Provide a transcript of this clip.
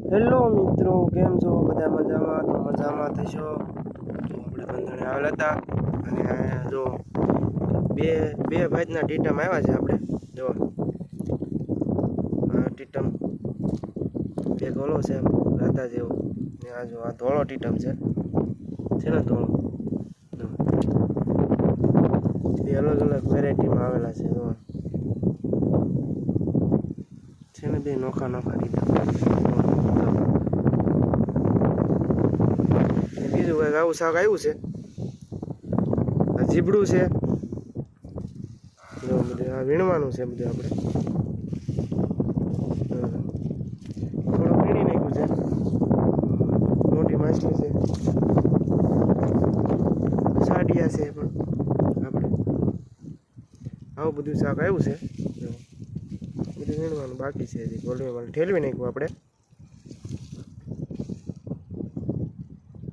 Hello મિત્રો, કેમ છો? બધા મજામાં? તો મજામાં થશો. તો આપણે બંધણે આવેલા હતા અને જો બે બે ભાઈના ટીટમ આવ્યા છે. આપણે જો આ ટીટમ બે ગોળો છે રાતા જેવો ને આ જો આ ધોળો ટીટમ છે ને ધોળો. બે અલગ અલગ વેરાયટીમાં આવેલા છે. જો છે ને બે નોખા નોખા ટીટમ. બીજું કંઈક આવું શાક આવ્યું છે. આ જીબડું છે. જો બધું આ વીણવાનું છે બધું આપણે. થોડું વીણી નાખ્યું છે. મોટી માછલી છે. સાડિયા છે પણ આપણે આવું બધું શાક આવ્યું છે. જો બધું વીણવાનું બાકી છે. હજી ગોળીમાં ઠેલવી નાખ્યું આપણે.